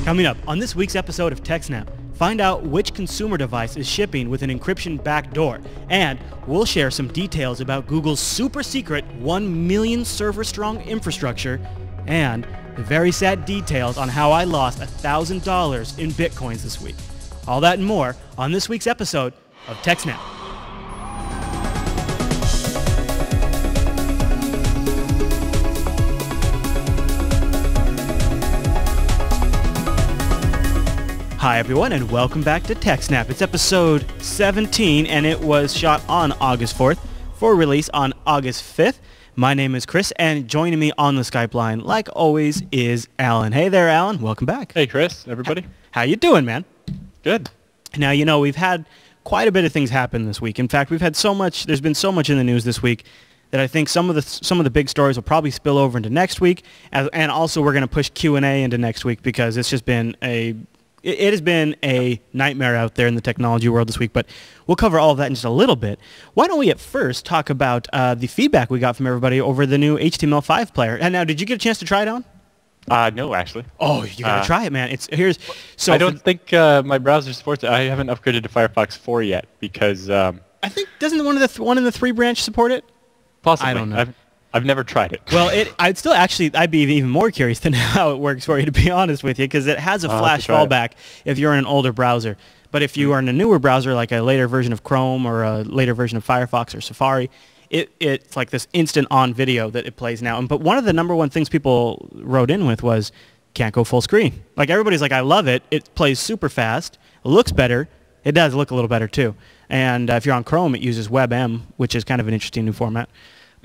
Coming up on this week's episode of TechSNAP, find out which consumer device is shipping with an encryption backdoor, and we'll share some details about Google's super secret 1 million server strong infrastructure, and the very sad details on how I lost $1,000 in Bitcoins this week. All that and more on this week's episode of TechSNAP. Hi everyone, and welcome back to TechSNAP. It's episode 17, and it was shot on August 4th for release on August 5th. My name is Chris, and joining me on the Skype line, like always, is Alan. Hey there, Alan. Welcome back. Hey, Chris. Everybody. How you doing, man? Good. Now, you know, we've had quite a bit of things happen this week. In fact, we've had so much, there's been so much in the news this week that I think some of the big stories will probably spill over into next week, and also we're going to push Q&A into next week because it's just been it has been a nightmare out there in the technology world this week, but we'll cover all of that in just a little bit. Why don't we at first talk about the feedback we got from everybody over the new HTML5 player. And now, did you get a chance to try it on? No, actually. Oh, you gotta try it, man. I don't think my browser supports it. I haven't upgraded to Firefox 4 yet because I think doesn't one in the 3 branch support it? Possibly. I don't know. I've never tried it. Well, I'd be even more curious to know how it works for you, to be honest with you, because it has a flash fallback if you're in an older browser. But if you are in a newer browser, like a later version of Chrome or a later version of Firefox or Safari, it's like this instant on video that it plays now. But one of the number one things people wrote in with was, can't go full screen. Like, everybody's like, I love it. It plays super fast. It looks better. It does look a little better, too. And if you're on Chrome, it uses WebM, which is kind of an interesting new format.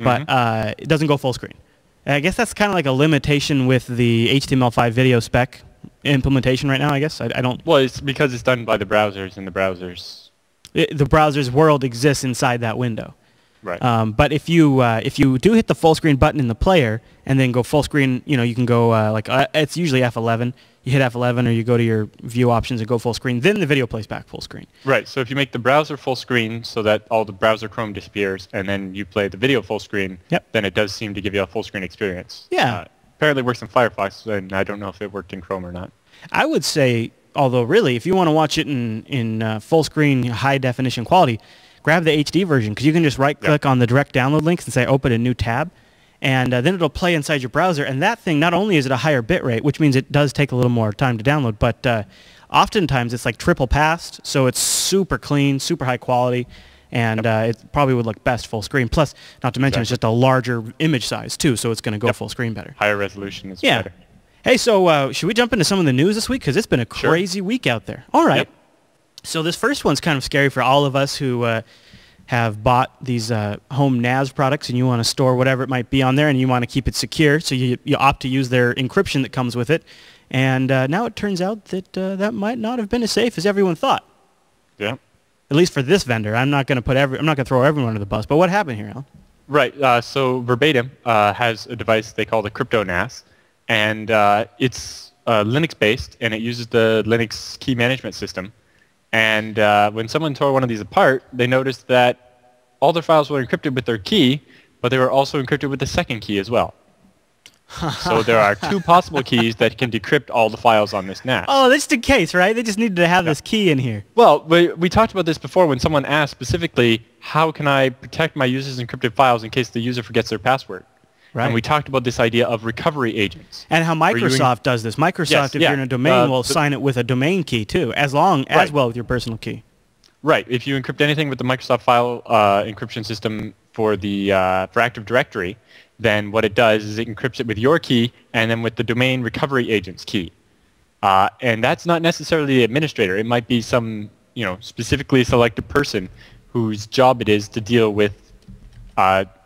But it doesn't go full screen. And I guess that's kind of like a limitation with the HTML5 video spec implementation right now, I guess. I don't... Well, it's because it's done by the browsers, and the browsers... the browser's world exists inside that window. Right. But if you do hit the full screen button in the player and then go full screen, you know, you can go it's usually F11. You hit F11 or you go to your view options and go full screen. Then the video plays back full screen. Right. So if you make the browser full screen so that all the browser Chrome disappears and then you play the video full screen, then it does seem to give you a full screen experience. Yeah. Apparently it works in Firefox, and I don't know if it worked in Chrome or not. I would say, although really, if you want to watch it in full screen, high definition quality, grab the HD version, because you can just right-click on the direct download links and say open a new tab, and then it'll play inside your browser. And that thing, not only is it a higher bit rate, which means it does take a little more time to download, but oftentimes it's like triple passed, so it's super clean, super high quality, and it probably would look best full screen. Plus, not to mention, it's just a larger image size too, so it's going to go full screen better. Higher resolution is better. Hey, so should we jump into some of the news this week? Because it's been a crazy week out there. All right. Yep. So this first one's kind of scary for all of us who have bought these home NAS products, and you want to store whatever it might be on there, and you want to keep it secure, so you opt to use their encryption that comes with it. And now it turns out that that might not have been as safe as everyone thought. Yeah. At least for this vendor. I'm not going to throw everyone under the bus. But what happened here, Alan? Right. So Verbatim has a device they call the Crypto NAS, and it's Linux-based, and it uses the Linux key management system. And when someone tore one of these apart, they noticed that all their files were encrypted with their key, but they were also encrypted with the second key as well. So there are 2 possible keys that can decrypt all the files on this NAS. Oh, that's the case, right? They just needed to have this key in here. Well, we talked about this before when someone asked specifically, how can I protect my user's encrypted files in case the user forgets their password? Right. And we talked about this idea of recovery agents. And how Microsoft does this. Microsoft, if you're in a domain, will sign it with a domain key too, as well with your personal key. Right. If you encrypt anything with the Microsoft file encryption system for Active Directory, then what it does is it encrypts it with your key and then with the domain recovery agent's key. And that's not necessarily the administrator. It might be some specifically selected person whose job it is to deal with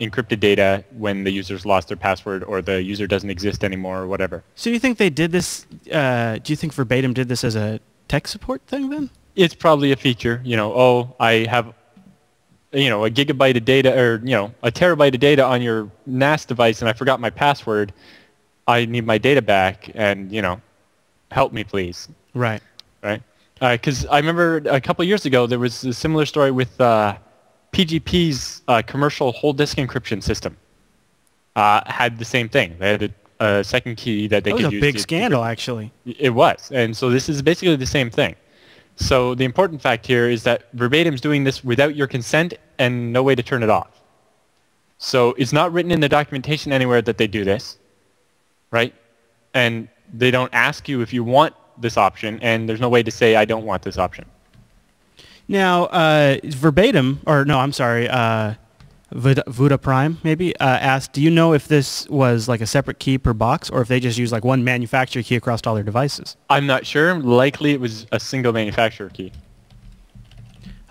encrypted data when the user's lost their password or the user doesn't exist anymore or whatever. So you think they did this, do you think Verbatim did this as a tech support thing then? It's probably a feature, I have, a gigabyte of data or, a terabyte of data on your NAS device and I forgot my password. I need my data back and, help me please. Right. Right. Because I remember a couple of years ago there was a similar story with PGP's commercial whole disk encryption system. Had the same thing. They had a second key that they could use. That was a big scandal, actually. It was. And so this is basically the same thing. So the important fact here is that Verbatim's doing this without your consent and no way to turn it off. So it's not written in the documentation anywhere that they do this, right? And they don't ask you if you want this option, and there's no way to say, I don't want this option. Now, Verbatim, or no, I'm sorry, Vuda Prime, maybe, asked, do you know if this was like a separate key per box, or if they just use like one manufacturer key across all their devices? I'm not sure. Likely it was a single manufacturer key.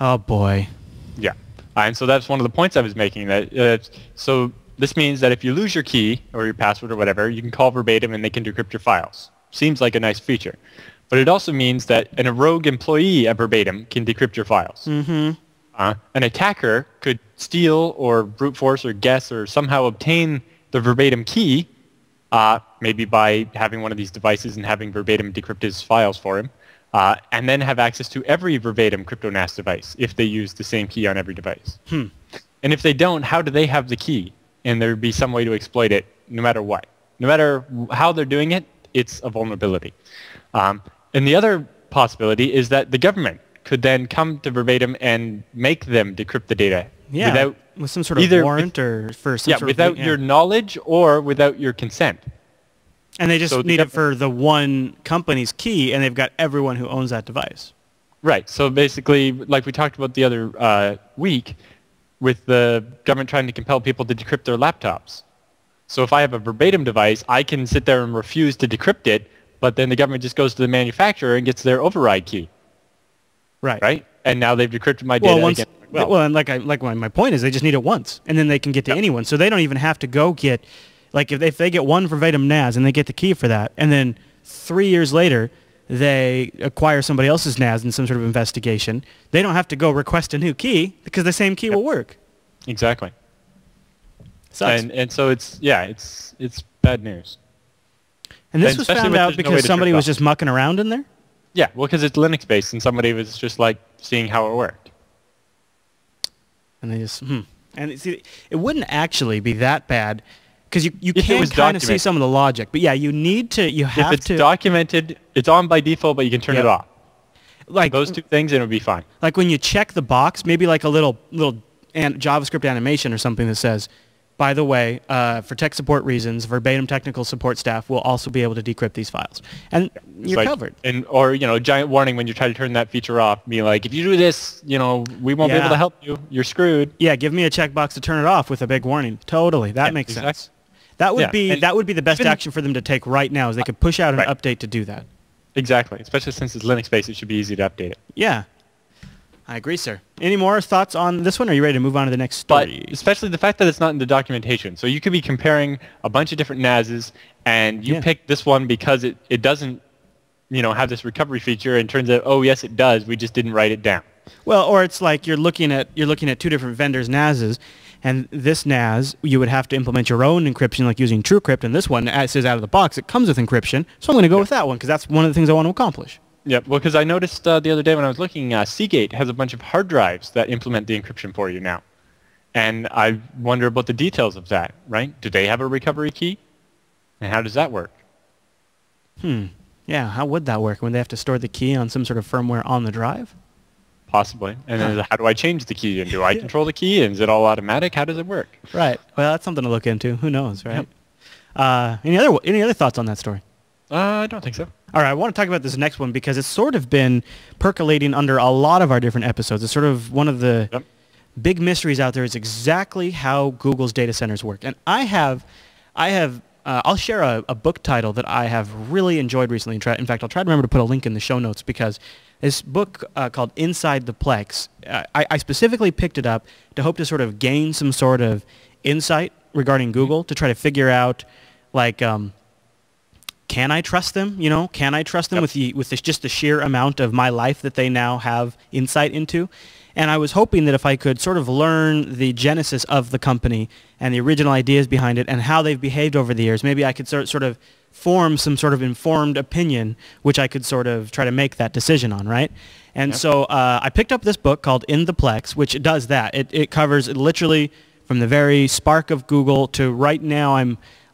Oh, boy. Yeah. And so that's one of the points I was making. That so this means that if you lose your key or your password or whatever, you can call Verbatim and they can decrypt your files. Seems like a nice feature. But it also means that a rogue employee at Verbatim can decrypt your files. Mm-hmm. An attacker could steal or brute force or guess or somehow obtain the Verbatim key, maybe by having one of these devices and having Verbatim decrypt his files for him, and then have access to every Verbatim CryptoNAS device if they use the same key on every device. And if they don't, how do they have the key? And there would be some way to exploit it no matter what. No matter how they're doing it, it's a vulnerability. And the other possibility is that the government could then come to Verbatim and make them decrypt the data without with some sort of warrant or for some sort without your knowledge or without your consent. And they just need it for the one company's key, and they've got everyone who owns that device. Right. So basically, like we talked about the other week, with the government trying to compel people to decrypt their laptops. So if I have a Verbatim device, I can sit there and refuse to decrypt it, but then the government just goes to the manufacturer and gets their override key. Right? And now they've decrypted my data again. And my point is they just need it once, and then they can get to anyone. So they don't even have to go get, like if they get one Verbatim NAS and they get the key for that, and then 3 years later they acquire somebody else's NAS in some sort of investigation, they don't have to go request a new key because the same key will work. Exactly. Sucks. And so it's bad news. And this was found out because somebody was just mucking around in there? Yeah, well, because it's Linux-based, and somebody was just, like, seeing how it worked. And they just, And see, it wouldn't actually be that bad, because you can kind of see some of the logic. But yeah, if it's documented, it's on by default, but you can turn it off. Like those two things, and it'll be fine. Like when you check the box, maybe like a little JavaScript animation or something that says, by the way, for tech support reasons, Verbatim technical support staff will also be able to decrypt these files. And you're covered. Or, giant warning when you try to turn that feature off. Be like, if you do this, we won't be able to help you. You're screwed. Yeah, give me a checkbox to turn it off with a big warning. Totally. That makes sense. That would be the best action for them to take right now, is they could push out an update to do that. Exactly. Especially since it's Linux-based, it should be easy to update it. Yeah. I agree, sir. Any more thoughts on this one, or are you ready to move on to the next story? But especially the fact that it's not in the documentation. So you could be comparing a bunch of different NASs, and you pick this one because it doesn't, have this recovery feature, and turns out, oh, yes, it does. We just didn't write it down. Well, or it's like you're looking at two different vendors' NASs, and this NAS, you would have to implement your own encryption, like using TrueCrypt, and this one, as it says out of the box, it comes with encryption, so I'm going to go with that one, because that's one of the things I want to accomplish. Yeah, well, because I noticed the other day when I was looking, Seagate has a bunch of hard drives that implement the encryption for you now. And I wonder about the details of that, right? Do they have a recovery key? And how does that work? Yeah, how would that work? When they have to store the key on some sort of firmware on the drive? Possibly. And then how do I change the key? And do I control the key? And is it all automatic? How does it work? Right. Well, that's something to look into. Who knows, right? Yep. Any other thoughts on that story? I don't think so. All right, I want to talk about this next one because it's sort of been percolating under a lot of our different episodes. It's sort of one of the big mysteries out there is exactly how Google's data centers work. And I'll share a book title that I have really enjoyed recently. In fact, I'll try to remember to put a link in the show notes because this book called Inside the Plex, I specifically picked it up to hope to sort of gain some sort of insight regarding Google to try to figure out, like, can I trust them? Can I trust them with just the sheer amount of my life that they now have insight into? And I was hoping that if I could sort of learn the genesis of the company and the original ideas behind it and how they've behaved over the years, maybe I could sort of form some sort of informed opinion, which I could sort of try to make that decision on, right? And so I picked up this book called In the Plex, which does that. It covers literally from the very spark of Google to right now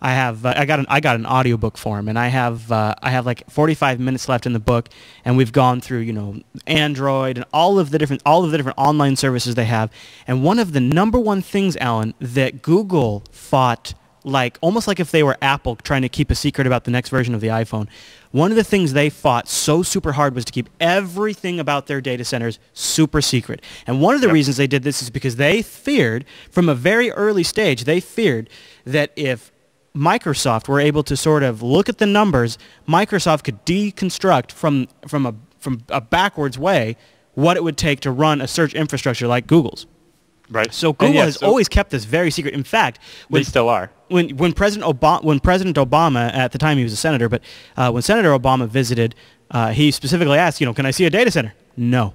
I got an audiobook for him, and I have like 45 minutes left in the book, and we've gone through, you know, Android and all of the different online services they have. And one of the number one things, Alan, that Google fought, like almost like if they were Apple trying to keep a secret about the next version of the iPhone. One of the things they fought so super hard was to keep everything about their data centers super secret. And one of the reasons they did this is because they feared, from a very early stage, they feared that if Microsoft were able to sort of look at the numbers, Microsoft could deconstruct from a backwards way what it would take to run a search infrastructure like Google's. Right. So Google has always kept this very secret. In fact, they still are. When President Obama, at the time he was a senator, but when Senator Obama visited, he specifically asked, you know, can I see a data center? No.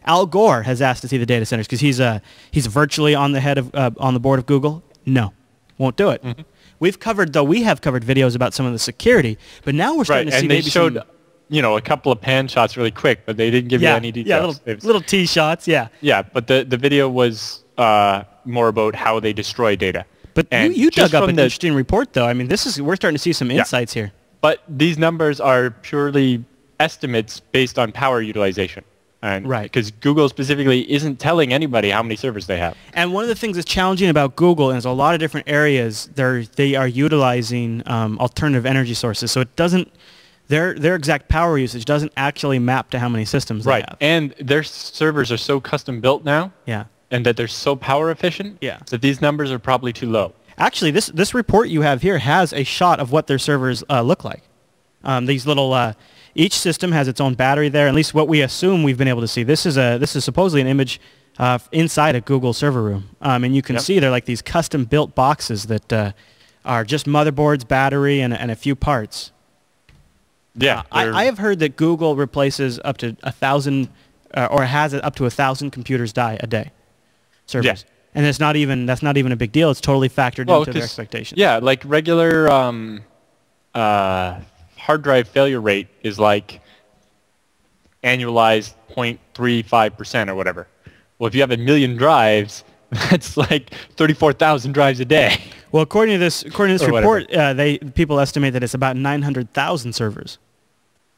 Al Gore has asked to see the data centers because he's virtually on the board of Google. No, won't do it. Mm-hmm. We have covered videos about some of the security, but now we're starting to see and maybe they showed, you know, a couple of pan shots really quick, but they didn't give you any details. Yeah, little tee shots, yeah. Yeah, but the video was more about how they destroy data. But you dug up an interesting report, though. I mean, we're starting to see some insights here. But these numbers are purely estimates based on power utilization. And because Google specifically isn't telling anybody how many servers they have. And one of the things that's challenging about Google is a lot of different areas they are utilizing alternative energy sources. So it doesn't, their exact power usage doesn't actually map to how many systems they have. And their servers are so custom built now. Yeah. And that they're so power efficient. Yeah. That these numbers are probably too low. Actually, this report you have here has a shot of what their servers look like. These little each system has its own battery there. At least what we assume we've been able to see. This is supposedly an image inside a Google server room, and you can see they're like these custom built boxes that are just motherboards, battery, and a few parts. Yeah, I have heard that Google replaces up to 1,000 or has up to 1,000 computers die a day. Servers. Yeah. And that's not even a big deal. It's totally factored into their expectations. Yeah, like regular hard drive failure rate is like annualized 0.35% or whatever. Well, if you have 1 million drives, that's like 34,000 drives a day. Well, according to this report, people estimate that it's about 900,000 servers.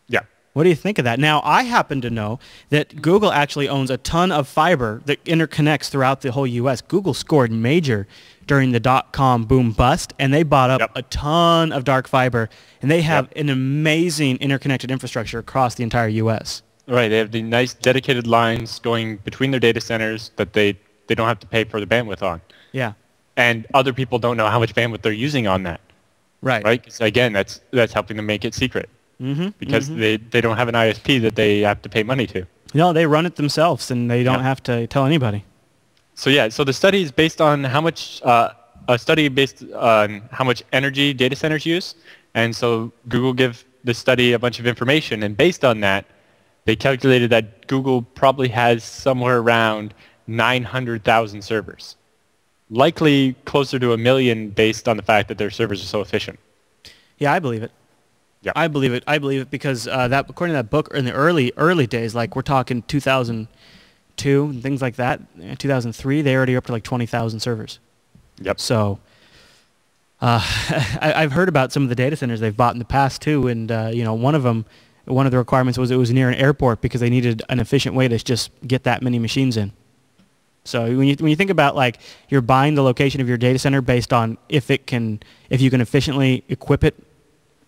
Yeah. What do you think of that? Now, I happen to know that Google actually owns a ton of fiber that interconnects throughout the whole U.S. Google scored major during the dot-com boom bust, and they bought up a ton of dark fiber, and they have an amazing interconnected infrastructure across the entire U.S. Right. They have the nice dedicated lines going between their data centers that they don't have to pay for the bandwidth on. Yeah. And other people don't know how much bandwidth they're using on that. Right. Right? Because, again, that's helping them make it secret. Mm-hmm. Because they don't have an ISP that they have to pay money to. No, they run it themselves, and they don't have to tell anybody. So the study is based on how much energy data centers use, and so Google give the study a bunch of information, and based on that, they calculated that Google probably has somewhere around 900,000 servers, likely closer to 1 million based on the fact that their servers are so efficient. Yeah, I believe it. Yeah, I believe it because according to that book in the early days, like we're talking 2002 and things like that, 2003, they already up to like 20,000 servers. Yep. So I've heard about some of the data centers they've bought in the past too, and one of the requirements was it was near an airport because they needed an efficient way to just get that many machines in. So when you think about like you're buying the location of your data center based on if you can efficiently equip it,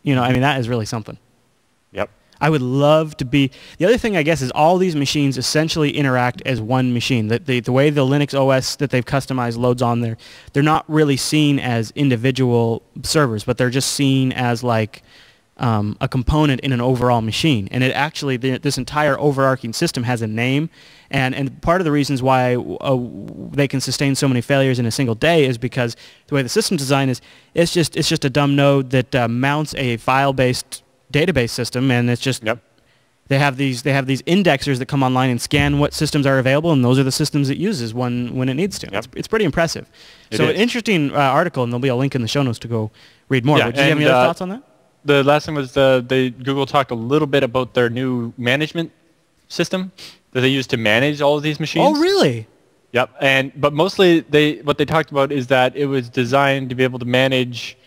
I mean that is really something. Yep. I would love to be. The other thing I guess is all these machines essentially interact as one machine. The way the Linux OS that they've customized loads on there, they're not really seen as individual servers, but they're just seen as like a component in an overall machine. And it actually, this entire overarching system has a name. And part of the reasons why they can sustain so many failures in a single day is because the way the system design is, it's just a dumb node that mounts a file-based database system, and it's just they have these indexers that come online and scan what systems are available, and those are the systems it uses when it needs to. It's pretty impressive. So an interesting article, and there'll be a link in the show notes to go read more. But do you have any other thoughts on that? The last thing was Google talked a little bit about their new management system that they use to manage all of these machines. Oh, really? Yep. But mostly what they talked about is that it was designed to be able to manage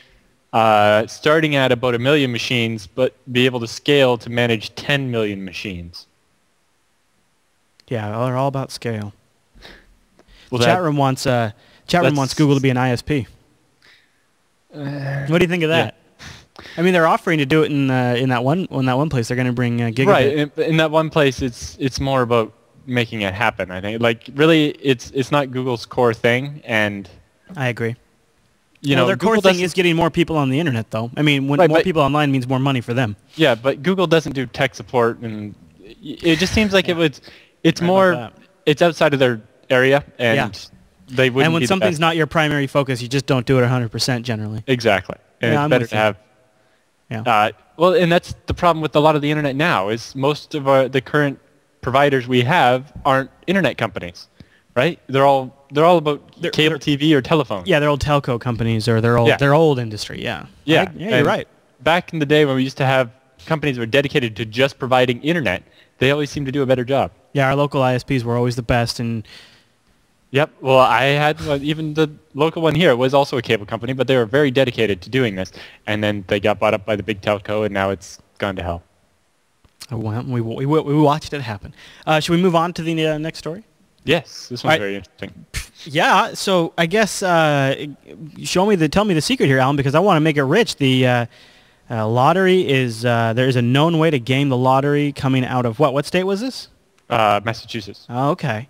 starting at about 1 million machines, but be able to scale to manage 10 million machines. Yeah, they're all about scale. Well, Chat room wants Google to be an ISP. What do you think of that? Yeah. I mean, they're offering to do it in that one place. They're going to bring gigabit. Right. In that one place, it's more about making it happen. I think. Like, really, it's not Google's core thing, and I agree. Their core thing is getting more people on the internet, though. I mean, when more people online means more money for them. Yeah, but Google doesn't do tech support, and it just seems like it's outside of their area, and they wouldn't. And when be something's not your primary focus, you just don't do it 100% generally. Exactly, and it's better to have. Yeah. Well, and that's the problem with a lot of the internet now. Is most of the current providers we have aren't internet companies, right? They're all about cable TV or telephone. Yeah, they're old telco companies, or they're old industry. Yeah. Yeah. You're right. Back in the day when we used to have companies that were dedicated to just providing internet, they always seemed to do a better job. Yeah, our local ISPs were always the best, and yep. Well, I had even the local one here was also a cable company, but they were very dedicated to doing this, and then they got bought up by the big telco, and now it's gone to hell. Well, we watched it happen. Should we move on to the next story? Yes, this one's very interesting. Yeah, so I guess tell me the secret here, Alan, because I want to make it rich. The lottery is there is a known way to game the lottery coming out of what? What state was this? Massachusetts. Oh, okay.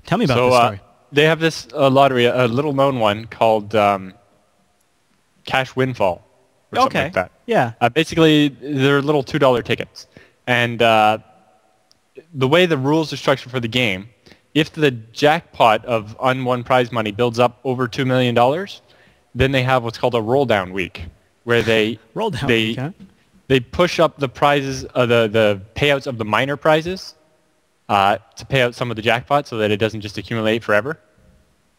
Tell me about this story. They have this lottery, a little known one called Cash Windfall, or something like that. Yeah. Basically, they're little $2 tickets. And the way the rules are structured for the game, if the jackpot of unwon prize money builds up over $2 million, then they have what's called a roll-down week, where they push up the prizes, the payouts of the minor prizes to pay out some of the jackpot so that it doesn't just accumulate forever.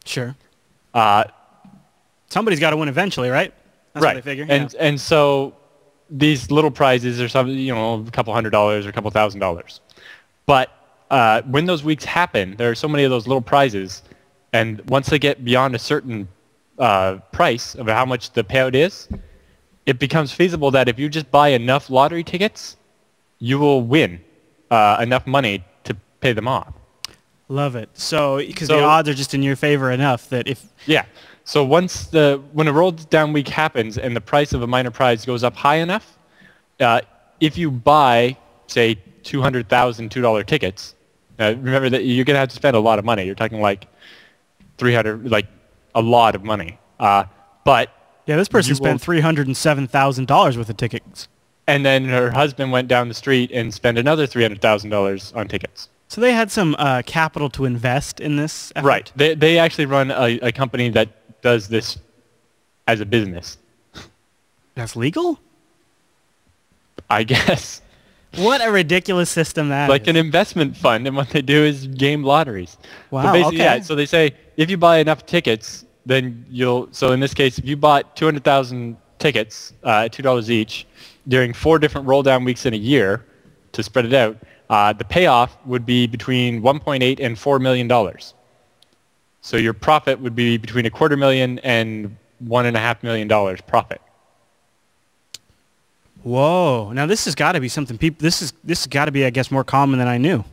Sure. Somebody's got to win eventually, right? That's right. What they figure. And so these little prizes are something, a couple $100 or a couple $1,000. But when those weeks happen, there are so many of those little prizes, and once they get beyond a certain price of how much the payout is, it becomes feasible that if you just buy enough lottery tickets, you will win enough money to pay them off. Love it. So, because the odds are just in your favor enough that if... Yeah. So when a roll down week happens and the price of a minor prize goes up high enough, if you buy, say, 200,000 $2 tickets, remember that you're going to have to spend a lot of money. You're talking like 300, like a lot of money. But yeah, this person spent $307,000 worth of tickets. And then her husband went down the street and spent another $300,000 on tickets. So they had some capital to invest in this effort? Right. They actually run a company that does this as a business. That's legal? I guess. What a ridiculous system that is. Like an investment fund, and what they do is game lotteries. Wow, okay. Yeah, so they say if you buy enough tickets, then so in this case, if you bought 200,000 tickets at $2 each during 4 different roll-down weeks in a year to spread it out, the payoff would be between $1.8 and $4 million. So your profit would be between $250,000 and $1.5 million profit. Whoa! Now this has got to be something This has got to be, I guess, more common than I knew.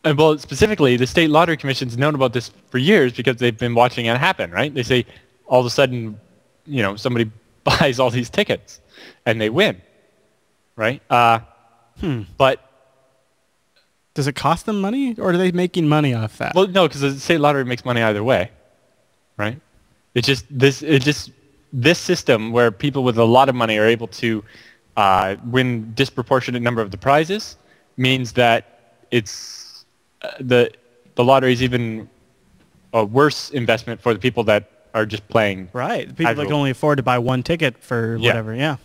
And well, specifically, the state lottery commission's known about this for years because they've been watching it happen. Right? They say all of a sudden, somebody buys all these tickets and they win. Right? But does it cost them money, or are they making money off that? Well, no, because the state lottery makes money either way. Right? It's just this system where people with a lot of money are able to win disproportionate number of the prizes means that it's the lottery is even a worse investment for the people that are just playing. Right, the people that can only afford to buy one ticket for whatever. Yeah.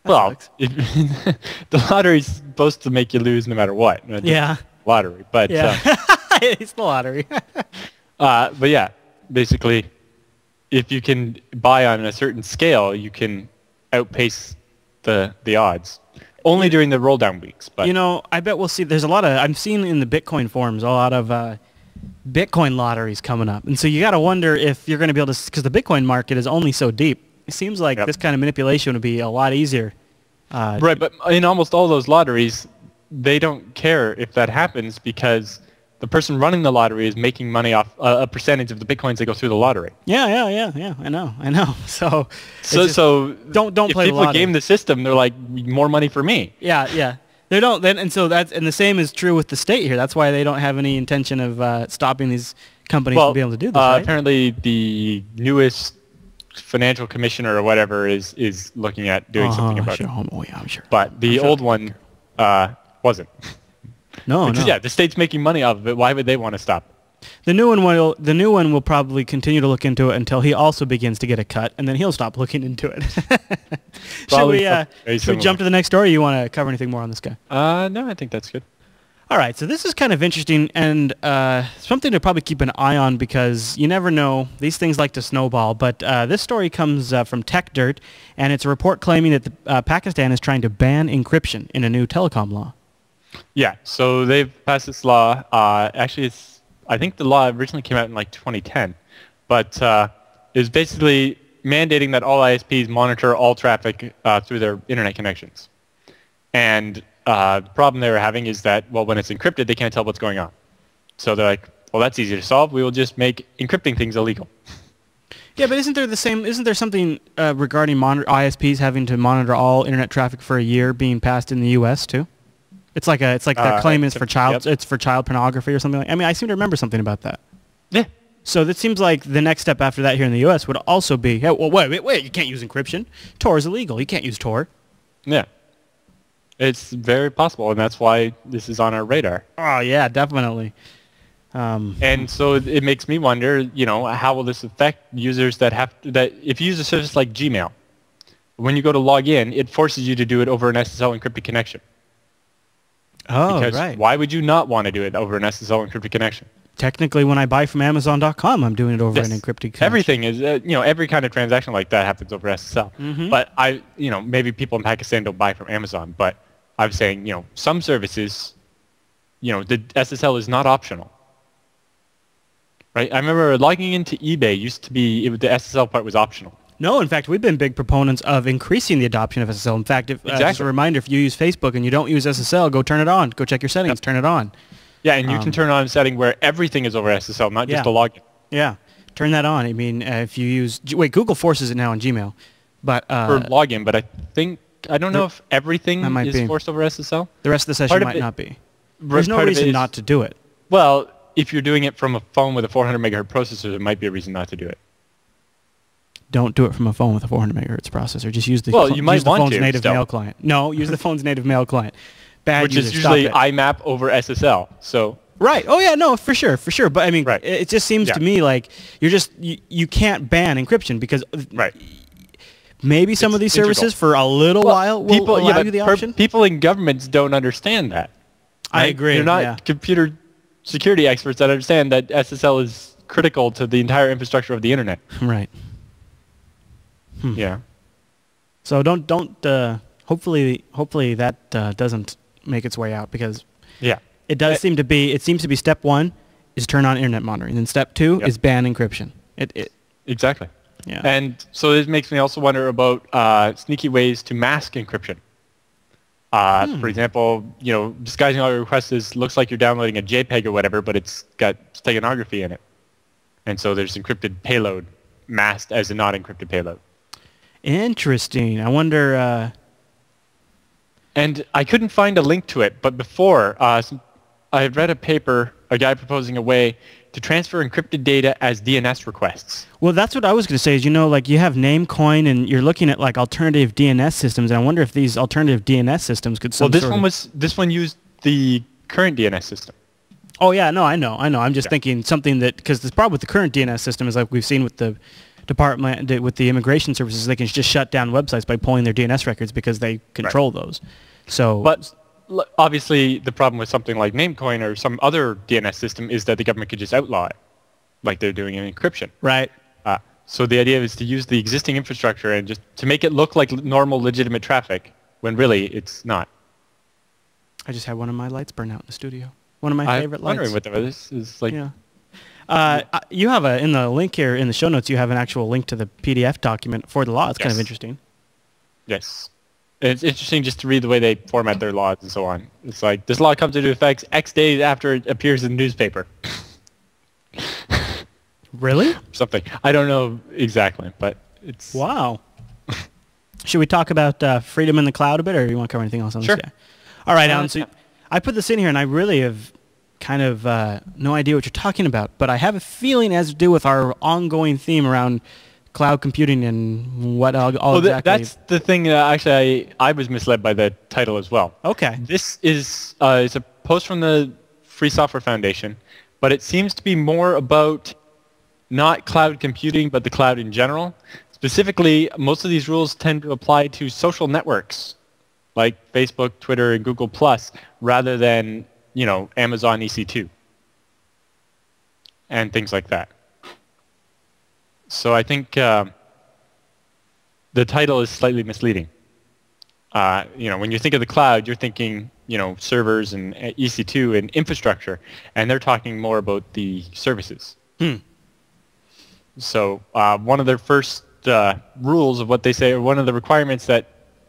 Well, the lottery's supposed to make you lose no matter what. Yeah. Lottery, but it's the lottery. But yeah, basically, if you can buy on a certain scale, you can outpace the odds. Only during the roll down weeks. But I bet we'll see. There's a lot of I'm seeing in the Bitcoin forums a lot of Bitcoin lotteries coming up, and so you got to wonder if you're going to be able to, because the Bitcoin market is only so deep. it seems like this kind of manipulation would be a lot easier. Right, but in almost all those lotteries, they don't care if that happens because the person running the lottery is making money off a percentage of the bitcoins that go through the lottery. Yeah. I know. So don't if play the lottery. People game the system. They're like, more money for me. Yeah. They don't. And the same is true with the state here. That's why they don't have any intention of stopping these companies from being able to do this. Right? Apparently, the newest financial commissioner or whatever is looking at doing something about it. Oh, yeah, I'm sure. But the old one wasn't. No. Yeah, the state's making money off of it. Why would they want to stop? The new one will probably continue to look into it until he also begins to get a cut, and then he'll stop looking into it. Should we jump to the next story? Or you want to cover anything more on this guy? No, I think that's good. All right, so this is kind of interesting and something to probably keep an eye on because you never know. These things like to snowball. But this story comes from TechDirt, and it's a report claiming that Pakistan is trying to ban encryption in a new telecom law. Yeah, so they've passed this law. Actually, I think the law originally came out in like 2010, but it was basically mandating that all ISPs monitor all traffic through their internet connections. And the problem they were having is that, well, when it's encrypted, they can't tell what's going on. So they're like, well, that's easy to solve. We will just make encrypting things illegal. Yeah, but isn't there something regarding ISPs having to monitor all internet traffic for a year being passed in the U.S. too? It's like their claim is for it's for child pornography or something like. I mean, I seem to remember something about that. Yeah. So that seems like the next step after that here in the U.S. would also be, hey, well, wait, you can't use encryption. Tor is illegal. You can't use Tor. Yeah. It's very possible, and that's why this is on our radar. Oh yeah, definitely. And so it makes me wonder, how will this affect users that if you use a service like Gmail, when you go to log in, it forces you to do it over an SSL encrypted connection. Oh, because right. Why would you not want to do it over an SSL encrypted connection? Technically, when I buy from Amazon.com, I'm doing it over an encrypted connection. Everything is, every kind of transaction like that happens over SSL. Mm-hmm. But maybe people in Pakistan don't buy from Amazon, but I'm saying, some services, the SSL is not optional. Right? I remember logging into eBay used to be, the SSL part was optional. No, in fact, we've been big proponents of increasing the adoption of SSL. In fact, just a reminder, if you use Facebook and you don't use SSL, go turn it on. Go check your settings, turn it on. Yeah, and you can turn on a setting where everything is over SSL, not just a login. Yeah, turn that on. I mean, if you use... Wait, Google forces it now on Gmail. But for login, but I don't know if everything is forced over SSL. The rest of the session might not be. There's no reason not to do it. Well, if you're doing it from a phone with a 400 megahertz processor, there might be a reason not to do it. Don't do it from a phone with a 400 megahertz processor. Just use the phone's native mail client. No, use the phone's native mail client. Which is usually IMAP over SSL. So right. Oh yeah, no, for sure. But I mean, it just seems to me like you can't ban encryption because maybe some of these services for a little while will allow you the option. People in governments don't understand that. I agree. They're not computer security experts that understand that SSL is critical to the entire infrastructure of the internet. Right. Yeah. So don't. Hopefully that doesn't make its way out because it does seem to be. It seems to be step one is turn on internet monitoring, and step two is ban encryption. Exactly. Yeah. And so this makes me also wonder about sneaky ways to mask encryption. For example, disguising all your requests looks like you're downloading a JPEG or whatever, but it's got steganography in it, and so there's encrypted payload masked as a not encrypted payload. Interesting. I wonder... And I couldn't find a link to it, but before, I had read a paper, a guy proposing a way to transfer encrypted data as DNS requests. Well, that's what I was going to say is, you have Namecoin and you're looking at like alternative DNS systems, and I wonder if these alternative DNS systems could this one used the current DNS system. Oh, yeah, no, I know. I'm just thinking something that... Because the problem with the current DNS system is like we've seen with the department with the immigration services, they can just shut down websites by pulling their DNS records because they control those. So, but obviously, the problem with something like Namecoin or some other DNS system is that the government could just outlaw it, like they're doing in encryption. Right. So the idea is to use the existing infrastructure and just to make it look like normal, legitimate traffic when really it's not. I just had one of my lights burn out in the studio. One of my favorite lights. I'm wondering what this is like. Yeah. You have in the link here in the show notes, you have an actual link to the PDF document for the law. It's kind of interesting. Yes. It's interesting just to read the way they format their laws and so on. It's like, this law comes into effect X days after it appears in the newspaper. Really? Something. I don't know exactly, but it's... Wow. Should we talk about freedom in the cloud a bit, or do you want to cover anything else on Sure. this? Yeah. All right, Alan. So I put this in here, and I really have kind of no idea what you're talking about, but I have a feeling it has to do with our ongoing theme around cloud computing and what all exactly... That's the thing. Actually, I was misled by the title as well. Okay. This is it's a post from the Free Software Foundation, but it seems to be more about not cloud computing, but the cloud in general. Specifically, most of these rules tend to apply to social networks like Facebook, Twitter, and Google+, rather than, Amazon EC2 and things like that. So I think the title is slightly misleading. When you think of the cloud, you're thinking, servers and EC2 and infrastructure, and they're talking more about the services. So one of their first rules of what they say, or one of the requirements that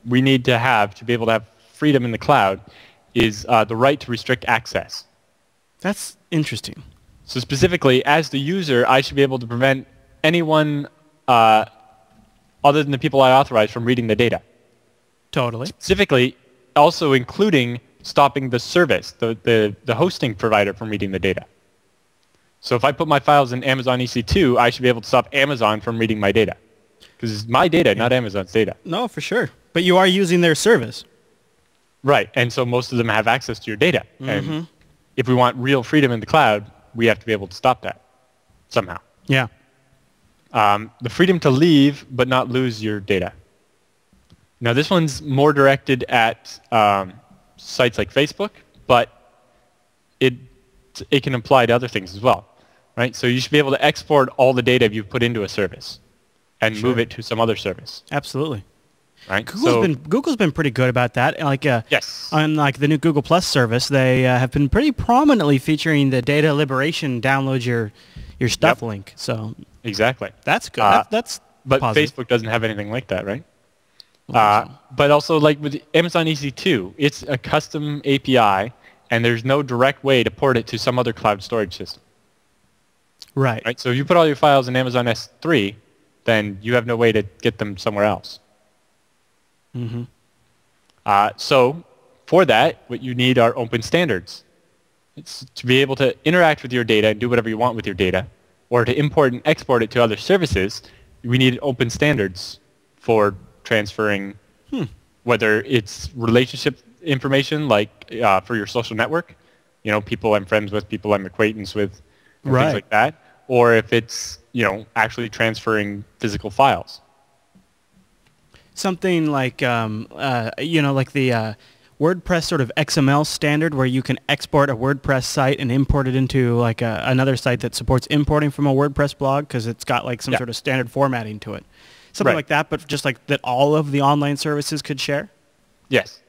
we need to have to be able to have freedom in the cloud is the right to restrict access. That's interesting. So specifically, as the user, I should be able to prevent anyone other than the people I authorize from reading the data. Totally. Specifically, also including stopping the service, the hosting provider from reading the data. So if I put my files in Amazon EC2, I should be able to stop Amazon from reading my data. Because it's my data, not Amazon's data. No, for sure. But you are using their service. Right. And so most of them have access to your data. And if we want real freedom in the cloud, we have to be able to stop that somehow. Yeah. The freedom to leave but not lose your data. Now, this one's more directed at sites like Facebook, but it can apply to other things as well. Right? So you should be able to export all the data you've put into a service and move it to some other service. Absolutely. Right? Google's been pretty good about that. Yes. On the new Google Plus service, they have been pretty prominently featuring the data liberation download your stuff link. So exactly. That's good. That's but positive. Facebook doesn't have anything like that, right? But also, like with Amazon EC2, it's a custom API, and there's no direct way to port it to some other cloud storage system. Right. So if you put all your files in Amazon S3, then you have no way to get them somewhere else. So for that, what you need are open standards. It's to be able to interact with your data and do whatever you want with your data, or to import and export it to other services. We need open standards for transferring, whether it's relationship information, like for your social network, people I'm friends with, people I'm acquaintance with, and things like that, or if it's, actually transferring physical files. Something like, like the WordPress sort of XML standard where you can export a WordPress site and import it into like another site that supports importing from a WordPress blog because it's got like some sort of standard formatting to it. Something like that, but just like that all of the online services could share? Yes.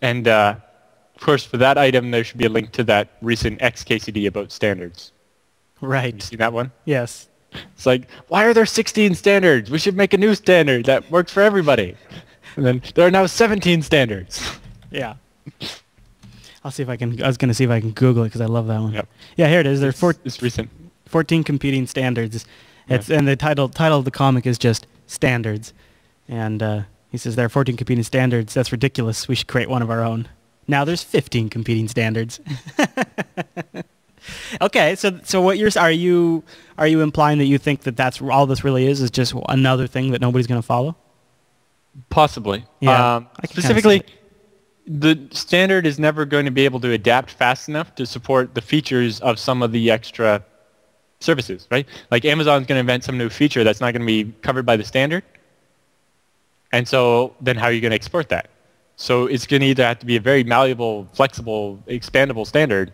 And of course, for that item, there should be a link to that recent XKCD about standards. Right. You see that one? Yes. It's like, why are there 16 standards? We should make a new standard that works for everybody. And then there are now 17 standards. Yeah. I'll see if I can. I was going to see if I can Google it because I love that one. Yep. Yeah, here it is. There's it's recent. 14 competing standards. And the title of the comic is just Standards. And he says there are 14 competing standards. That's ridiculous. We should create one of our own. Now there's 15 competing standards. Okay, so what are you implying that you think that that's all this really is just another thing that nobody's going to follow? Possibly. Yeah. Specifically, the standard is never going to be able to adapt fast enough to support the features of some of the extra services, right? Like Amazon's going to invent some new feature that's not going to be covered by the standard. And so then how are you going to export that? So it's going to either have to be a very malleable, flexible, expandable standard,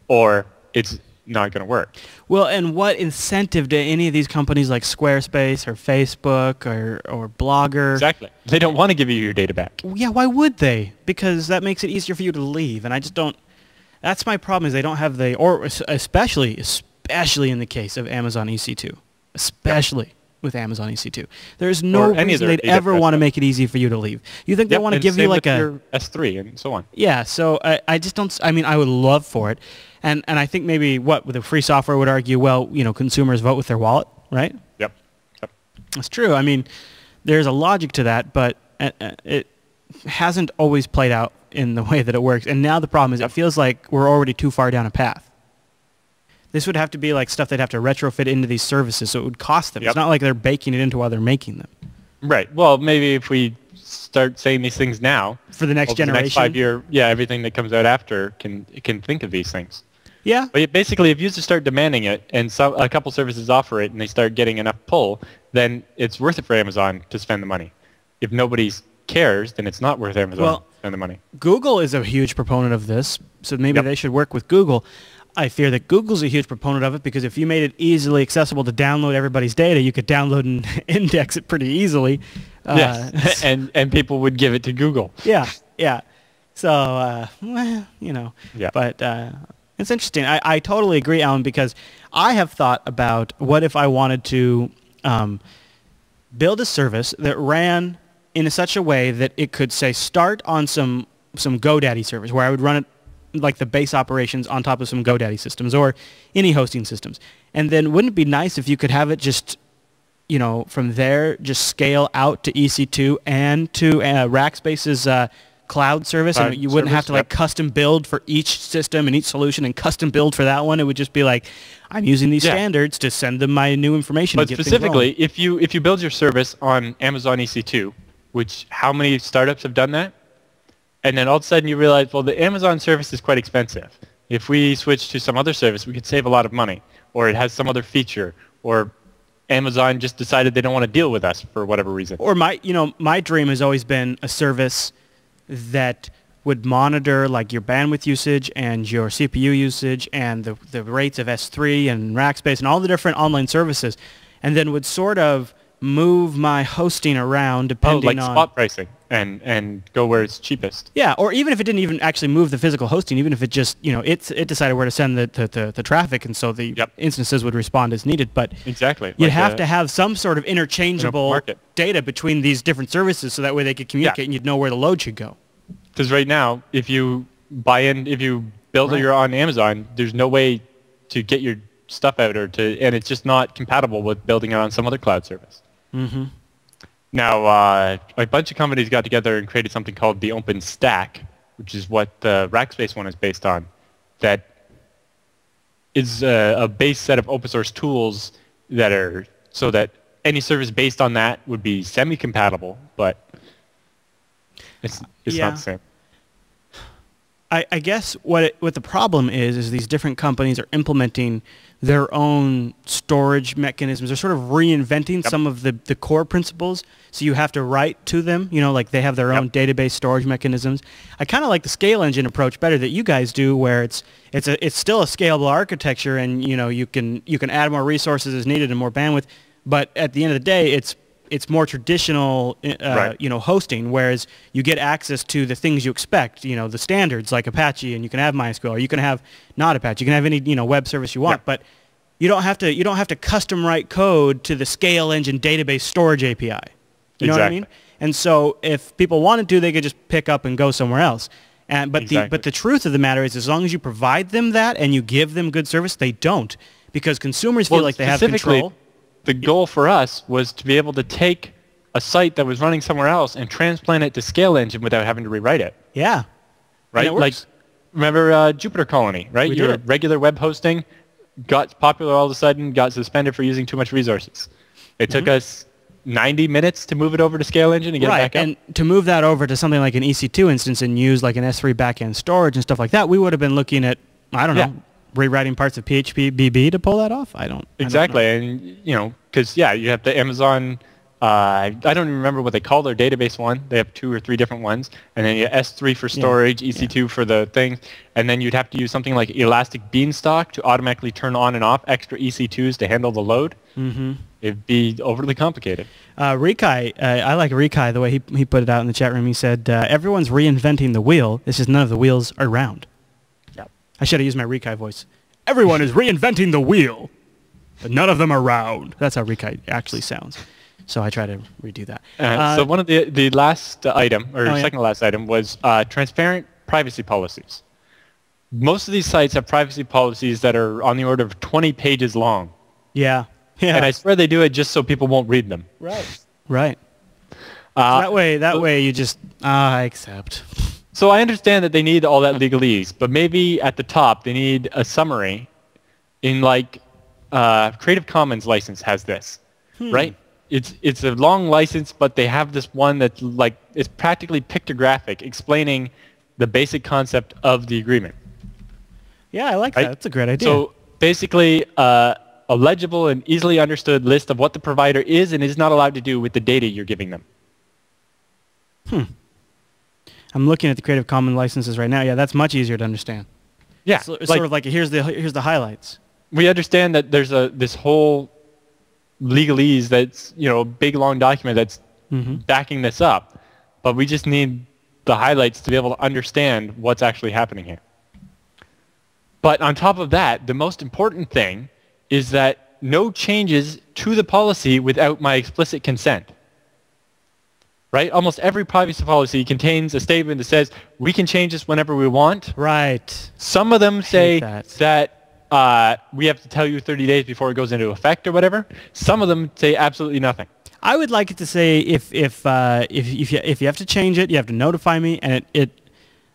or it's not going to work. Well, and what incentive do any of these companies like Squarespace or Facebook or Blogger... Exactly. They don't want to give you your data back. Yeah, why would they? Because that makes it easier for you to leave. And I just don't... That's my problem, is they don't have the... Or especially especially in the case of Amazon EC2, especially with Amazon EC2. There's no reason they'd ever want to make it easy for you to leave. You think they want to give you like your S3 and so on. Yeah, so I just don't, I mean, I would love for it. And I think maybe with the free software would argue, well, consumers vote with their wallet, right? Yep. That's true. I mean, there's a logic to that, but it hasn't always played out in the way that it works. And now the problem is it feels like we're already too far down a path. This would have to be like stuff they'd have to retrofit into these services, so it would cost them. It's not like they're baking it into while they're making them. Right. Well, maybe if we start saying these things now for the next generation, the next 5 year, everything that comes out after can think of these things. Yeah. But basically, if users start demanding it, and a couple services offer it, and they start getting enough pull, then it's worth it for Amazon to spend the money. If nobody cares, then it's not worth Amazon to spend the money. Google is a huge proponent of this, so maybe they should work with Google. I fear that Google's a huge proponent of it because if you made it easily accessible to download everybody's data, you could download and index it pretty easily. Yes, and people would give it to Google. Yeah. So, but it's interesting. I totally agree, Alan, because I have thought about what if I wanted to build a service that ran in such a way that it could, say, start on some GoDaddy servers where I would run it like the base operations on top of some GoDaddy systems or any hosting systems. And then wouldn't it be nice if you could have it just, from there, just scale out to EC2 and to Rackspace's cloud service, and you wouldn't have to like custom build for each system and each solution and custom build for that one. It would just be like, I'm using these standards to send them my new information. But specifically, if you build your service on Amazon EC2, which how many startups have done that? And then all of a sudden you realize, well, the Amazon service is quite expensive. If we switch to some other service, we could save a lot of money, or it has some other feature, or Amazon just decided they don't want to deal with us for whatever reason. Or my dream has always been a service that would monitor like your bandwidth usage and your CPU usage and the rates of S3 and Rackspace and all the different online services, and then would sort of move my hosting around depending on spot pricing and go where it's cheapest. Yeah, or even if it didn't even actually move the physical hosting, even if it just it decided where to send the traffic, and so the instances would respond as needed. But exactly, you'd have to have some sort of interchangeable data between these different services, so that way they could communicate and you'd know where the load should go. Because right now, if you build it on Amazon, there's no way to get your stuff out and it's just not compatible with building it on some other cloud service. Mm-hmm. Now, a bunch of companies got together and created something called the Open Stack, which is what the Rackspace one is based on. That is a base set of open source tools that are so that any service based on that would be semi-compatible, but it's not the same. I guess what the problem is these different companies are implementing their own storage mechanisms. They're sort of reinventing some of the core principles. So you have to write to them, like they have their own database storage mechanisms. I kind of like the scale engine approach better that you guys do, where it's still a scalable architecture, and you can add more resources as needed and more bandwidth. But at the end of the day, it's more traditional, hosting, whereas you get access to the things you expect, the standards like Apache, and you can have MySQL, or you can have not Apache, you can have any, web service you want, but you don't have to custom write code to the scale engine database storage API. You know what I mean? And so if people wanted to, they could just pick up and go somewhere else. But the truth of the matter is, as long as you provide them that and you give them good service, they don't, because consumers feel like they have control. The goal for us was to be able to take a site that was running somewhere else and transplant it to Scale Engine without having to rewrite it. Yeah. Right? Like, remember Jupyter Colony, right? Your regular web hosting got popular all of a sudden, got suspended for using too much resources. It took us 90 minutes to move it over to Scale Engine and get it back up. And to move that over to something like an EC2 instance and use like an S3 backend storage and stuff like that, we would have been looking at, I don't know, rewriting parts of PHP BB to pull that off? I don't and because you have the Amazon. I don't even remember what they call their database one. They have 2 or 3 different ones, and then you have S3 for storage, EC2 for the thing, and then you'd have to use something like Elastic Beanstalk to automatically turn on and off extra EC2s to handle the load. Mm-hmm. It'd be overly complicated. Rikai, I like Rikai the way he put it out in the chat room. He said, "Everyone's reinventing the wheel. It's just none of the wheels are round." I should have used my Rikai voice. Everyone is reinventing the wheel, but none of them are round. That's how Rekite actually sounds. So I try to redo that. So one of the last item, or second to last item, was transparent privacy policies. Most of these sites have privacy policies that are on the order of 20 pages long. Yeah. Yeah. And I swear they do it just so people won't read them. Right. Right. That way you just, I accept. So I understand that they need all that legalese, but maybe at the top they need a summary in like Creative Commons license has this, right? It's a long license, but they have this one that's like, it's practically pictographic explaining the basic concept of the agreement. Yeah, I like that. That's a great idea. So basically a legible and easily understood list of what the provider is and is not allowed to do with the data you're giving them. I'm looking at the Creative Commons licenses right now. Yeah, that's much easier to understand. Yeah. It's sort of like here's the highlights. We understand that there's this whole legalese that's, a big long document that's backing this up, but we just need the highlights to be able to understand what's actually happening here. But on top of that, the most important thing is that no changes to the policy without my explicit consent. Right? Almost every privacy policy contains a statement that says we can change this whenever we want. Right. Some of them say that we have to tell you 30 days before it goes into effect or whatever. Some of them say absolutely nothing. I would like it to say if you have to change it, you have to notify me, and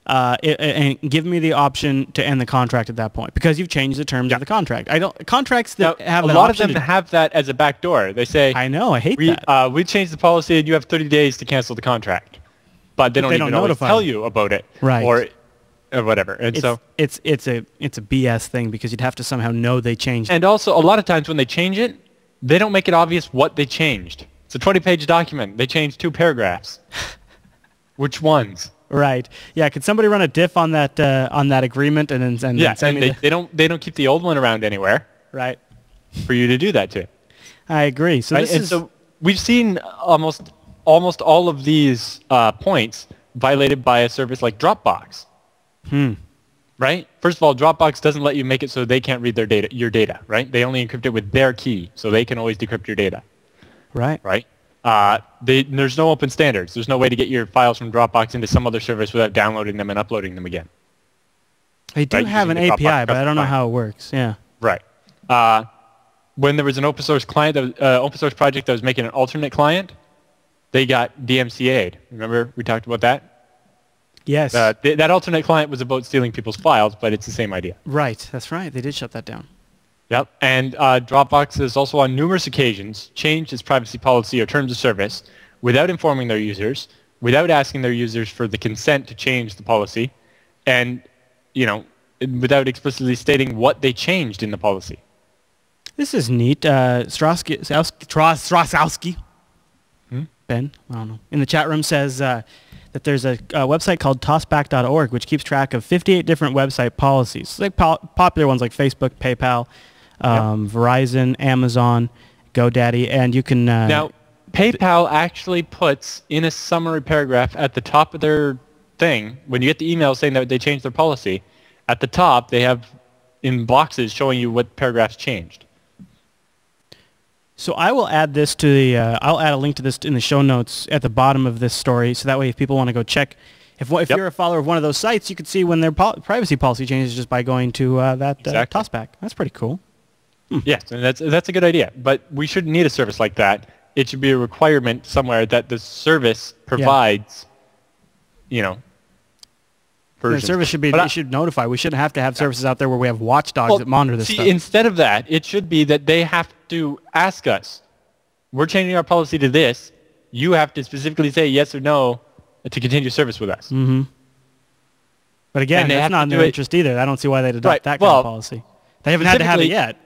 and give me the option to end the contract at that point because you've changed the terms of the contract. Contracts that have a lot of them have that as a backdoor. They say, I know, I hate that. We changed the policy and you have 30 days to cancel the contract, but they don't even always tell you about it, right? Or whatever. And it's a BS thing because you'd have to somehow know they changed. And also, a lot of times when they change it, they don't make it obvious what they changed. It's a 20-page document. They changed 2 paragraphs. Which ones? Right. Yeah. Could somebody run a diff on that agreement and then send me they don't keep the old one around anywhere. Right. For you to do that to. I agree. So so we've seen almost all of these points violated by a service like Dropbox. Right. First of all, Dropbox doesn't let you make it so they can't read your data. Right. They only encrypt it with their key, so they can always decrypt your data. Right. Right. There's no open standards. There's no way to get your files from Dropbox into some other service without downloading them and uploading them again. They do have an API, but I don't know how it works. Yeah. Right. When there was an open source client, open source project that was making an alternate client, they got DMCA'd. Remember we talked about that? Yes. That alternate client was about stealing people's files, but it's the same idea. Right. That's right. They did shut that down. Yep. And Dropbox has also on numerous occasions changed its privacy policy or terms of service without informing their users, without asking their users for the consent to change the policy, and, without explicitly stating what they changed in the policy. This is neat. Strasowski, Ben, I don't know, in the chat room says that there's a website called tossback.org which keeps track of 58 different website policies, like popular ones like Facebook, PayPal, Verizon, Amazon, GoDaddy, and you can... now, PayPal actually puts in a summary paragraph at the top of their thing, when you get the email saying that they changed their policy, at the top they have in boxes showing you what paragraphs changed. So I will add this to the... I'll add a link to this in the show notes at the bottom of this story, so that way if people want to go check... If you're a follower of one of those sites, you can see when their privacy policy changes just by going to that Tossback. That's pretty cool. Yes, and that's a good idea. But we shouldn't need a service like that. It should be a requirement somewhere that the service provides, versions. The service should be. It should notify. We shouldn't have to have services out there where we have watchdogs that monitor this stuff. Instead of that, it should be that they have to ask us, we're changing our policy to this. You have to specifically say yes or no to continue service with us. Mm-hmm. But again, that's not in their interest either. I don't see why they'd adopt that kind of policy. They haven't had to have it yet.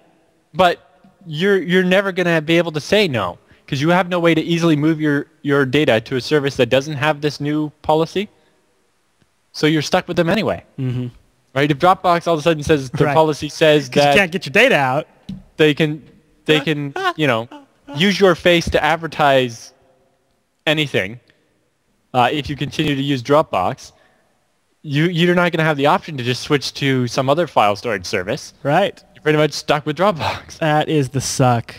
But you're never going to be able to say no because you have no way to easily move your data to a service that doesn't have this new policy. So you're stuck with them anyway. Mm-hmm. Right? If Dropbox all of a sudden says their policy says that you can't get your data out, they can use your face to advertise anything if you continue to use Dropbox. you're not going to have the option to just switch to some other file storage service. Right. You're pretty much stuck with Dropbox. That is the suck.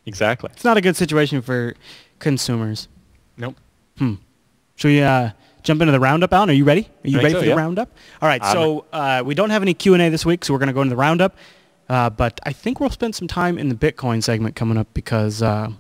Exactly. It's not a good situation for consumers. Nope. Should we jump into the roundup, Alan? Are you ready? Are you ready for the yeah. roundup? All right. So we don't have any Q&A this week, so we're going to go into the roundup. But I think we'll spend some time in the Bitcoin segment coming up because I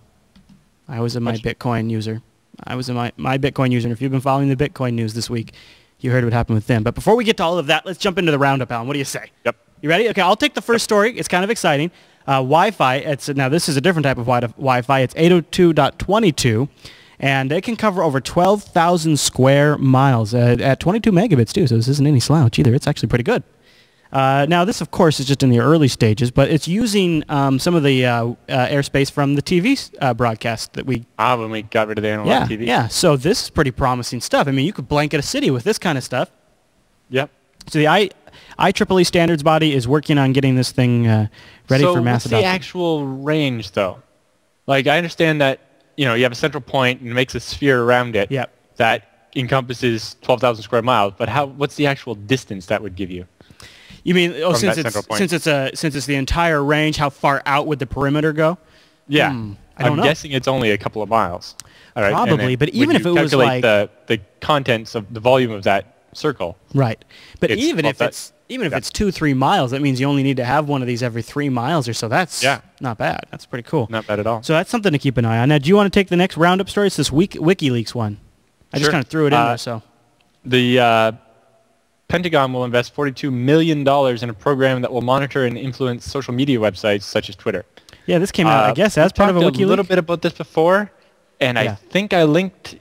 was my Bitcoin user. I was my Bitcoin user. And if you've been following the Bitcoin news this week, you heard what happened with them. But before we get to all of that, let's jump into the roundup, Alan. What do you say? Yep. You ready? Okay, I'll take the first story. It's kind of exciting. Wi-Fi. Now, this is a different type of Wi-Fi. It's 802.22. And it can cover over 12,000 square miles at 22 megabits, too. So this isn't any slouch either. It's actually pretty good. Now, this, of course, is just in the early stages, but it's using some of the airspace from the TV broadcast that we... when we got rid of the analog TV. Yeah, so this is pretty promising stuff. I mean, you could blanket a city with this kind of stuff. Yep. So the IEEE standards body is working on getting this thing ready for mass adoption. So what's the actual range, though? Like, I understand that, you have a central point and it makes a sphere around it that encompasses 12,000 square miles, but what's the actual distance that would give you? You mean since it's the entire range, how far out would the perimeter go? Yeah. I don't know. I'm guessing it's only a couple of miles. All right. Probably, but even if it was like the contents of the volume of that circle. Right. But even if it's 2-3 miles, that means you only need to have one of these every 3 miles or so. That's not bad. That's pretty cool. Not bad at all. So that's something to keep an eye on. Now, do you want to take the next roundup story? It's this WikiLeaks one. I just kind of threw it in there. So the Pentagon will invest $42 million in a program that will monitor and influence social media websites such as Twitter. Yeah, this came out, I guess, as part of a WikiLeaks. A little bit about this before, and I think I linked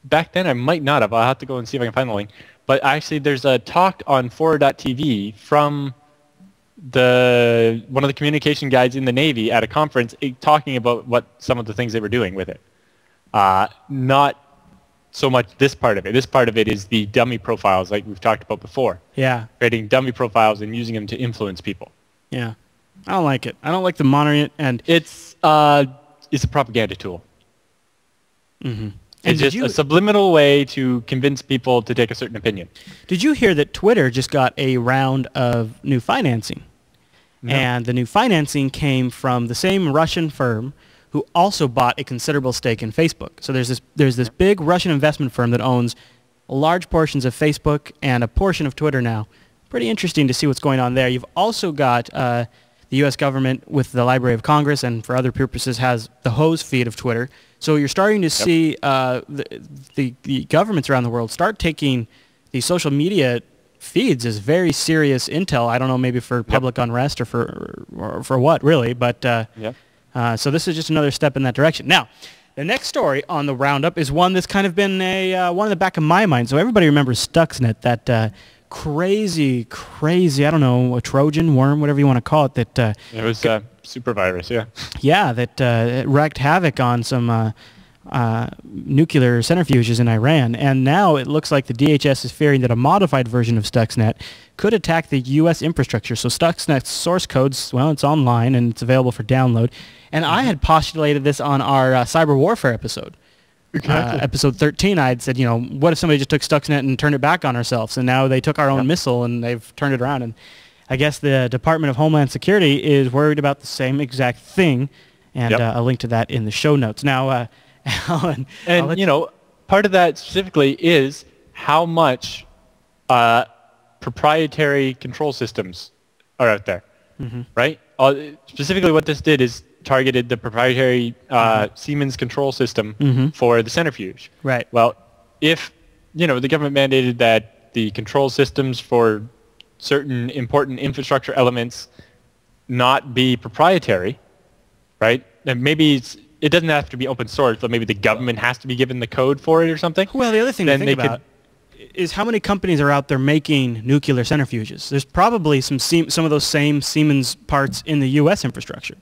back then. I might not have. I'll have to go and see if I can find the link. But actually, there's a talk on 4.TV from one of the communication guys in the Navy at a conference talking about some of the things they were doing with it. Not so much this part of it. This part of it is the dummy profiles like we've talked about before. Yeah. Creating dummy profiles and using them to influence people. Yeah. I don't like it. I don't like the monitoring it. And it's a propaganda tool. Mm-hmm. It's just a subliminal way to convince people to take a certain opinion. Did you hear that Twitter just got a round of new financing? No. And the new financing came from the same Russian firm who also bought a considerable stake in Facebook. So there's this big Russian investment firm that owns large portions of Facebook and a portion of Twitter now. Pretty interesting to see what's going on there. You've also got the U.S. government with the Library of Congress and for other purposes has the hose feed of Twitter. So you're starting to see the governments around the world start taking these social media feeds as very serious intel. I don't know, maybe for public unrest or for what, really. But so this is just another step in that direction. Now, the next story on the roundup is one that's kind of been one in the back of my mind. So everybody remembers Stuxnet, that crazy, I don't know, a Trojan worm, whatever you want to call it. That it was a super virus, Yeah, that it wreaked havoc on some nuclear centrifuges in Iran. And now it looks like the DHS is fearing that a modified version of Stuxnet could attack the U.S. infrastructure. So Stuxnet's source codes, well, it's online and it's available for download. And I had postulated this on our cyber warfare episode. Exactly. Episode 13, I had said, what if somebody just took Stuxnet and turned it back on ourselves? And now they took our own missile and they've turned it around. And I guess the Department of Homeland Security is worried about the same exact thing. And a link to that in the show notes. Now, Alan. And, part of that specifically is how much proprietary control systems are out there, right? Specifically what this did is targeted the proprietary Siemens control system for the centrifuge. Right. Well, if, the government mandated that the control systems for certain important infrastructure elements not be proprietary, right? And maybe it doesn't have to be open source, but maybe the government has to be given the code for it or something. Well, the other thing to think about is how many companies are out there making nuclear centrifuges. There's probably some of those same Siemens parts in the U.S. infrastructure.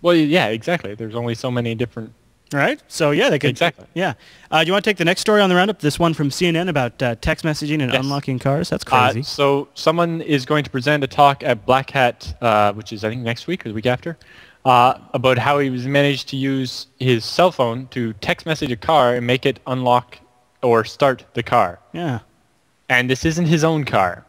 Well, yeah, exactly. There's only so many different... Right? So, yeah, they could... Exactly. Yeah. Do you want to take the next story on the roundup? This one from CNN about text messaging and unlocking cars? That's crazy. So someone is going to present a talk at Black Hat, which is, I think, next week or the week after, about how he was managed to use his cell phone to text message a car and make it unlock or start the car. Yeah. And this isn't his own car.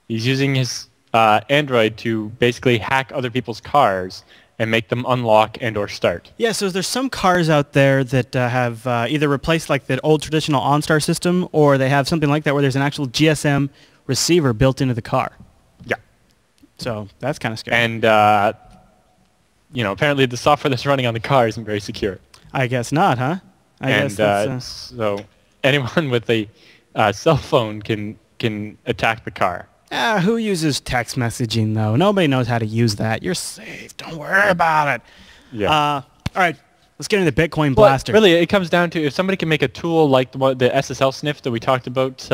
He's using his Android to basically hack other people's cars and make them unlock and or start. Yeah, so there's some cars out there that have either replaced like the old traditional OnStar system, or they have something like that where there's an actual GSM receiver built into the car. Yeah. So that's kind of scary. And, apparently the software that's running on the car isn't very secure. I guess not, huh? I guess that's, so anyone with a cell phone can attack the car. Who uses text messaging, though? Nobody knows how to use that. You're safe. Don't worry about it. Yeah. All right. Let's get into the Bitcoin Blaster. Really, it comes down to if somebody can make a tool like the SSL sniff that we talked about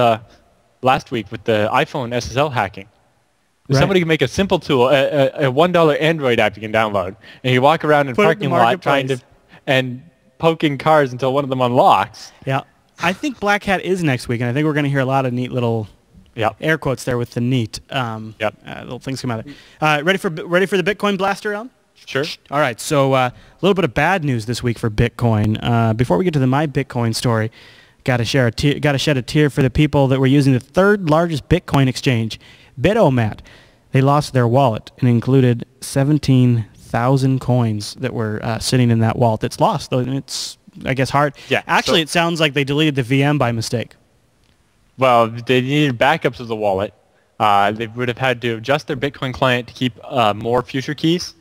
last week with the iPhone SSL hacking. If somebody can make a simple tool, a $1 Android app you can download, and you walk around in parking lot trying to and poking cars until one of them unlocks. Yeah. I think Black Hat is next week, and I think we're going to hear a lot of neat little air quotes there with the neat little things come out of it. Ready for the Bitcoin Blaster, Alan? Sure. All right. So a little bit of bad news this week for Bitcoin. Before we get to the My Bitcoin story, got to shed a tear for the people that were using the third largest Bitcoin exchange, Bitomat. They lost their wallet and included 17,000 coins that were sitting in that wallet. It's lost, though. It's, I guess, hard. Yeah. Actually, it sounds like they deleted the VM by mistake. Well, they needed backups of the wallet. They would have had to adjust their Bitcoin client to keep more future keys.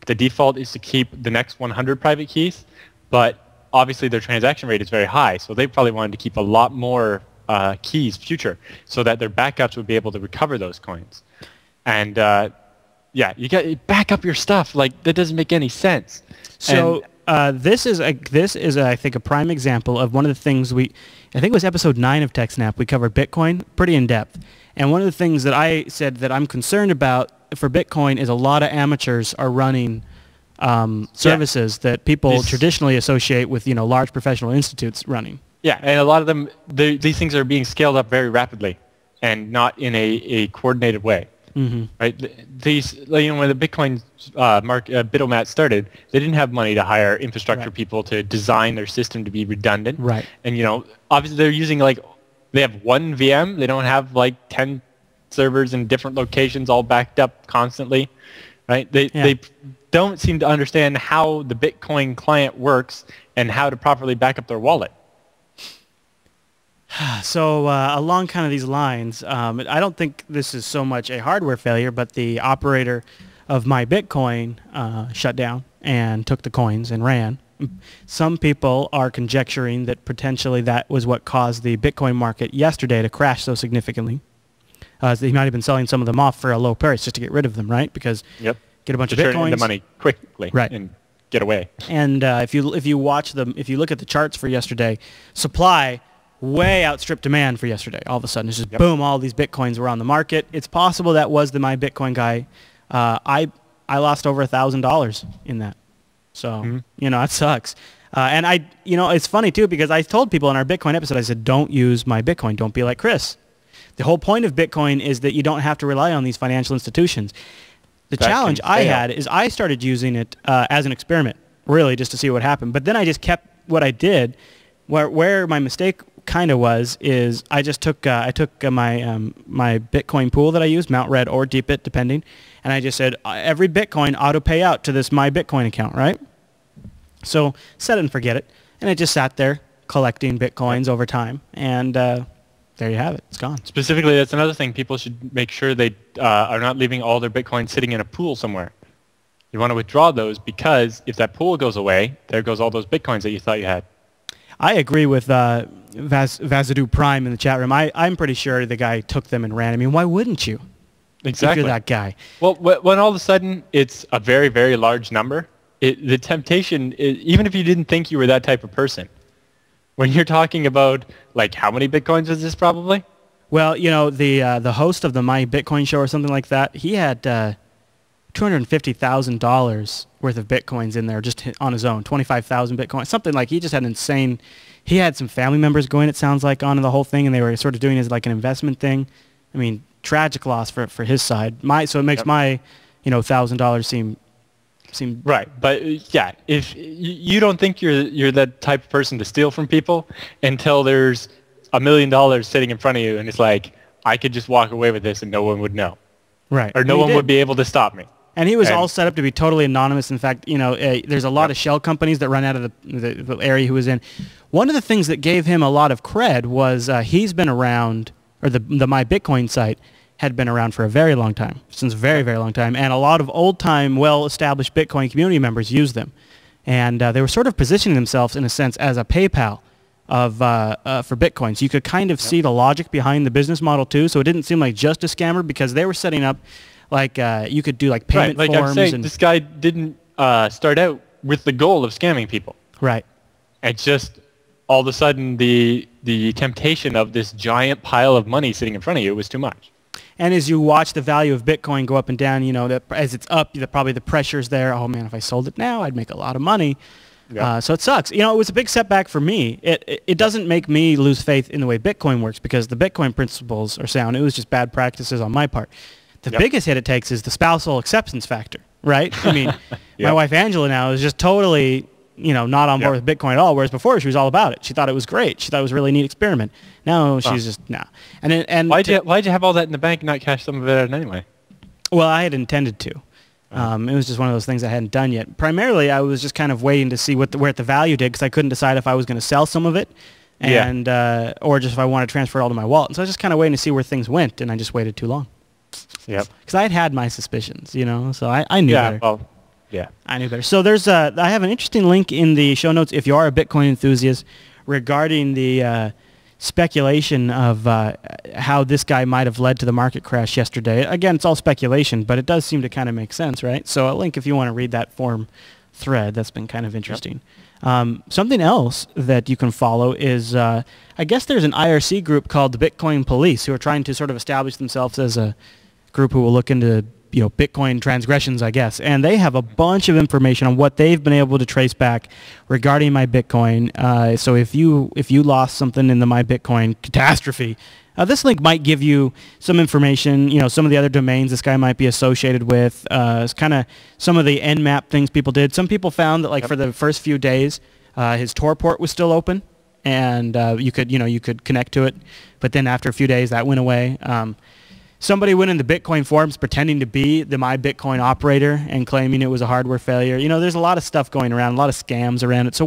The default is to keep the next 100 private keys, but obviously their transaction rate is very high, so they probably wanted to keep a lot more keys future so that their backups would be able to recover those coins. And you got to back up your stuff. Like, that doesn't make any sense. So this is I think a prime example of one of the things I think it was episode 9 of TechSNAP. We covered Bitcoin pretty in depth, and one of the things that I said that I'm concerned about for Bitcoin is a lot of amateurs are running services that people traditionally associate with large professional institutes running. Yeah, and a lot of them, these things are being scaled up very rapidly, and not in a coordinated way. Mm-hmm. Right? These, when the Bitcoin Bitomat started, they didn't have money to hire infrastructure people to design their system to be redundant. Right. And obviously they're using they have one VM. They don't have 10 servers in different locations all backed up constantly. Right? They don't seem to understand how the Bitcoin client works and how to properly back up their wallet. So along kind of these lines, I don't think this is so much a hardware failure, but the operator of My Bitcoin shut down and took the coins and ran. Some people are conjecturing that potentially that was what caused the Bitcoin market yesterday to crash so significantly. He might have been selling some of them off for a low price just to get rid of them, right? Because get a bunch of Bitcoins, turn into money quickly, right, and get away. And if you look at the charts for yesterday, supply way outstripped demand for yesterday. All of a sudden, it's just boom, all these Bitcoins were on the market. It's possible that was the My Bitcoin guy. I lost over $1,000 in that. So, that sucks. And it's funny too, because I told people in our Bitcoin episode, I said, don't use My Bitcoin. Don't be like Chris. The whole point of Bitcoin is that you don't have to rely on these financial institutions. The challenge I had is I started using it as an experiment, really, just to see what happened. But then I just kept what I did. Where my mistake kind of was is I just took my Bitcoin pool that I use, Mount Red or Deepbit, depending, and I just said every Bitcoin auto pay out to this My Bitcoin account, right? So set it and forget it, and it just sat there collecting Bitcoins over time, and there you have it. It's gone. Specifically, that's another thing. People should make sure they are not leaving all their Bitcoin sitting in a pool somewhere. You want to withdraw those, because if that pool goes away, there goes all those Bitcoins that you thought you had. I agree with Vazadu Prime in the chat room. I'm pretty sure the guy took them and ran. I mean, why wouldn't you? Exactly. If you're that guy. Well, when all of a sudden it's a very, very large number, the temptation, even if you didn't think you were that type of person, when you're talking about, how many Bitcoins was this probably? Well, the host of the My Bitcoin show or something like that, he had $250,000 worth of Bitcoins in there just on his own, 25,000 Bitcoins, something like. He just had he had some family members going, it sounds like, onto the whole thing, and they were sort of doing it as like an investment thing. I mean, tragic loss for his side. So it makes my, $1,000 seem right. But if you don't think you're that type of person to steal from people until there's $1 million sitting in front of you, and it's like, I could just walk away with this and no one would know. Right. Or no one would be able to stop me. And he was all set up to be totally anonymous. In fact, there's a lot of shell companies that run out of the area he was in. One of the things that gave him a lot of cred was he's been around, or the My Bitcoin site had been around for a very long time, since a very, very long time. And a lot of old-time, well-established Bitcoin community members use them. And they were sort of positioning themselves, in a sense, as a PayPal for Bitcoin. So you could kind of see the logic behind the business model, too. So it didn't seem like just a scammer, because they were setting up, like, you could do, like, payment forms. I'm saying, this guy didn't start out with the goal of scamming people. Right. It's just, all of a sudden, the temptation of this giant pile of money sitting in front of you was too much. And as you watch the value of Bitcoin go up and down, as it's up, probably the pressure's there. Oh, man, if I sold it now, I'd make a lot of money. Yeah. So it sucks. It was a big setback for me. It doesn't make me lose faith in the way Bitcoin works, because the Bitcoin principles are sound. It was just bad practices on my part. The biggest hit it takes is the spousal acceptance factor, right? I mean, my wife Angela now is just totally, not on board with Bitcoin at all, whereas before she was all about it. She thought it was great. She thought it was a really neat experiment. Now she's just, nah. And why'd you have all that in the bank and not cash some of it out anyway? Well, I had intended to. It was just one of those things I hadn't done yet. Primarily, I was just kind of waiting to see where the value did, because I couldn't decide if I was going to sell some of it, and or just if I wanted to transfer it all to my wallet. And so I was just kind of waiting to see where things went, and I just waited too long. Yep. Because I had my suspicions, so I knew better. Well, yeah. I knew better. So I have an interesting link in the show notes if you are a Bitcoin enthusiast regarding the speculation of how this guy might have led to the market crash yesterday. Again, it's all speculation, but it does seem to kind of make sense, right? So a link if you want to read that forum thread. That's been kind of interesting. Something else that you can follow is, I guess there's an IRC group called the Bitcoin Police, who are trying to sort of establish themselves as a group who will look into Bitcoin transgressions, I guess. And they have a bunch of information on what they've been able to trace back regarding my Bitcoin. So if you lost something in the my Bitcoin catastrophe, this link might give you some information, some of the other domains this guy might be associated with. It's kind of some of the Nmap things people did. Some people found that, like, for the first few days, his Tor port was still open, and you could connect to it. But then after a few days, that went away. Somebody went in the Bitcoin forums pretending to be the My Bitcoin operator and claiming it was a hardware failure. There's a lot of stuff going around, a lot of scams around it. So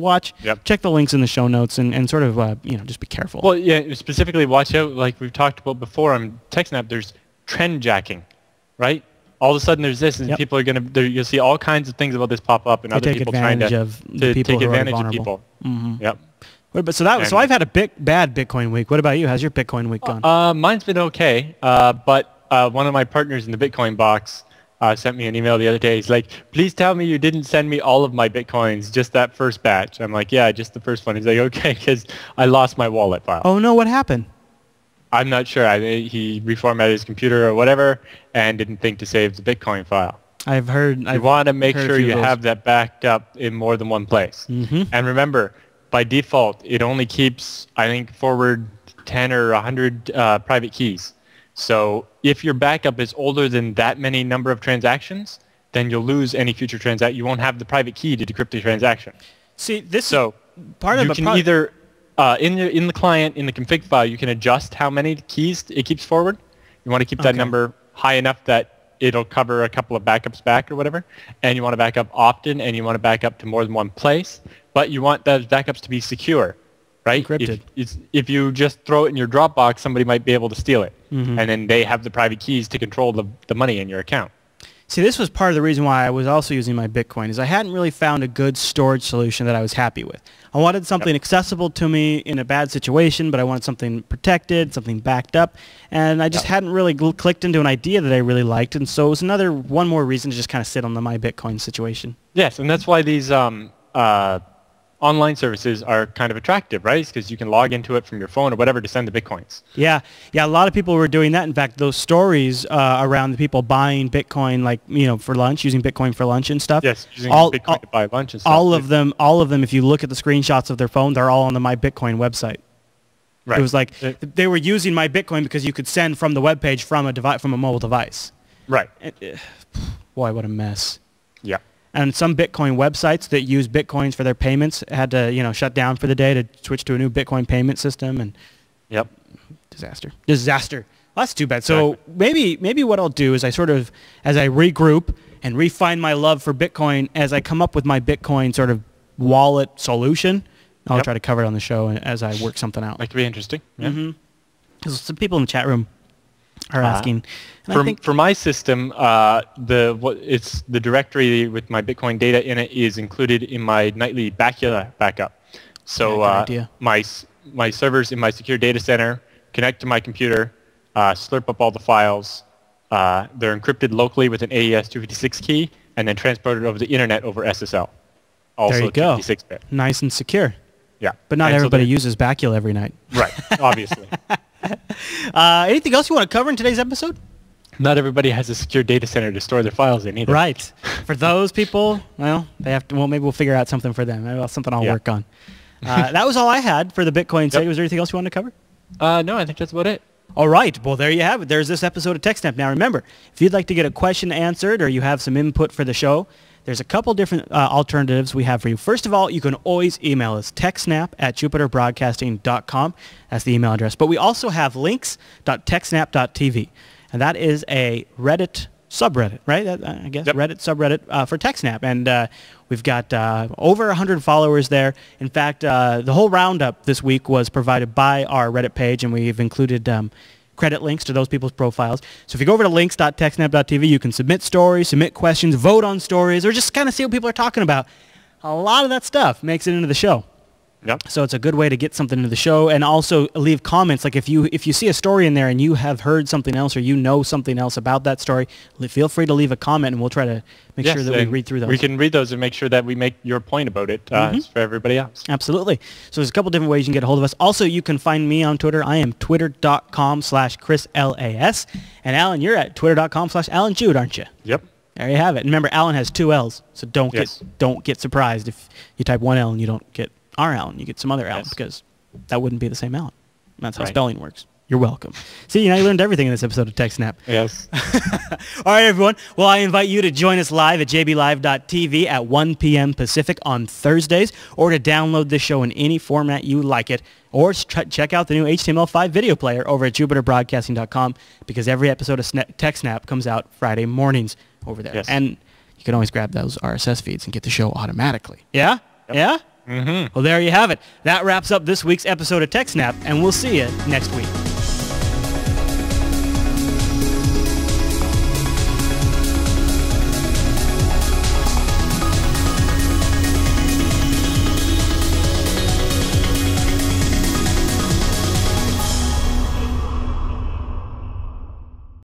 check the links in the show notes and sort of, just be careful. Well, yeah, specifically watch out, like we've talked about before on TechSNAP, there's trend jacking, right? All of a sudden there's this, and people are going to, you'll see all kinds of things about this pop up, and other people trying to take advantage of people. Mm-hmm. Yep. So I've had a bad Bitcoin week. What about you? How's your Bitcoin week gone? Mine's been okay, but one of my partners in the Bitcoin box sent me an email the other day. He's like, please tell me you didn't send me all of my Bitcoins, just that first batch. I'm like, yeah, just the first one. He's like, okay, because I lost my wallet file. Oh, no, what happened? I'm not sure. He reformatted his computer or whatever and didn't think to save the Bitcoin file. I've heard. You want to make sure you have that backed up in more than one place. Mm-hmm. And remember, by default, it only keeps, I think, forward 10 or 100 private keys. So if your backup is older than that many number of transactions, then you'll lose any future transaction. You won't have the private key to decrypt the transaction. See, this so is part of you can either in the client, in the config file, you can adjust how many keys it keeps forward. You want to keep that number high enough that it'll cover a couple of backups back or whatever, and you want to back up often, and you want to back up to more than one place, but you want those backups to be secure, right? Encrypted. If you just throw it in your Dropbox, somebody might be able to steal it, mm-hmm. and then they have the private keys to control the money in your account. See, this was part of the reason why I was also using my Bitcoin, is I hadn't really found a good storage solution that I was happy with. I wanted something accessible to me in a bad situation, but I wanted something protected, something backed up, and I just hadn't really clicked into an idea that I really liked, and so it was one more reason to just kind of sit on the my Bitcoin situation. Yes, and that's why these online services are kind of attractive, right? Because you can log into it from your phone or whatever to send the Bitcoins. Yeah, a lot of people were doing that. In fact, those stories around the people buying Bitcoin, like, for lunch, using Bitcoin for lunch and stuff. Yes, using Bitcoin to buy lunch and stuff. All of them, if you look at the screenshots of their phone, they're all on the My Bitcoin website. Right. It was like they were using My Bitcoin because you could send from the webpage from a mobile device. Right. Boy, what a mess. Yeah. And some Bitcoin websites that use Bitcoins for their payments had to, shut down for the day to switch to a new Bitcoin payment system. And Yep. Disaster. Well, that's too bad. So maybe what I'll do is I sort of, as I regroup and refine my love for Bitcoin, as I come up with my Bitcoin sort of wallet solution, I'll try to cover it on the show as I work something out. That could be interesting. Yeah. Because some people in the chat room are asking. For my system, it's the directory with my Bitcoin data in it is included in my nightly backup. So my servers in my secure data center connect to my computer, slurp up all the files. They're encrypted locally with an AES 256 key, and then transported over the internet over SSL. Also there you go. 256-bit. Nice and secure. Yeah. But not everybody uses Bacula every night. Right, obviously. Anything else you want to cover in today's episode? Not everybody has a secure data center to store their files in either. Right. For those people, well, they have to. Well, maybe we'll figure out something for them. Maybe that's something I'll work on. That was all I had for the Bitcoin site. Was there anything else you wanted to cover? No, I think that's about it. All right. Well, there you have it. There's this episode of TechSNAP. Now, remember, if you'd like to get a question answered or you have some input for the show, there's a couple different alternatives we have for you. First of all, you can always email us, techsnap@jupiterbroadcasting.com. That's the email address. But we also have links.techsnap.tv, and that is a Reddit subreddit, right? I guess Reddit subreddit for TechSNAP. And we've got over 100 followers there. In fact, the whole roundup this week was provided by our Reddit page, and we've included credit links to those people's profiles. So if you go over to links.techsnap.tv, you can submit stories, submit questions, vote on stories, or just kind of see what people are talking about. A lot of that stuff makes it into the show. Yep. So it's a good way to get something into the show, and also leave comments. Like if you see a story in there and you have heard something else or you know something else about that story, feel free to leave a comment, and we'll try to make sure that we read through those. We can read those and make sure that we make your point about it for everybody else. Absolutely. So there's a couple different ways you can get a hold of us. Also, you can find me on Twitter. I am twitter.com/ChrisLAS. And Alan, you're at twitter.com/AlanJude, aren't you? Yep. There you have it. And remember, Alan has 2 L's, so don't get surprised if you type 1 L and you don't get our Alan. You get some other Alan because that wouldn't be the same Alan. That's how spelling works. You're welcome. See, now you learned everything in this episode of TechSNAP. Yes. All right, everyone. Well, I invite you to join us live at jblive.tv at 1 p.m. Pacific on Thursdays, or to download this show in any format you like it, or check out the new HTML5 video player over at jupiterbroadcasting.com, because every episode of TechSNAP comes out Friday mornings over there. Yes. And you can always grab those RSS feeds and get the show automatically. Yeah? Yep. Yeah? Mm-hmm. Well, there you have it. That wraps up this week's episode of TechSNAP, and we'll see you next week.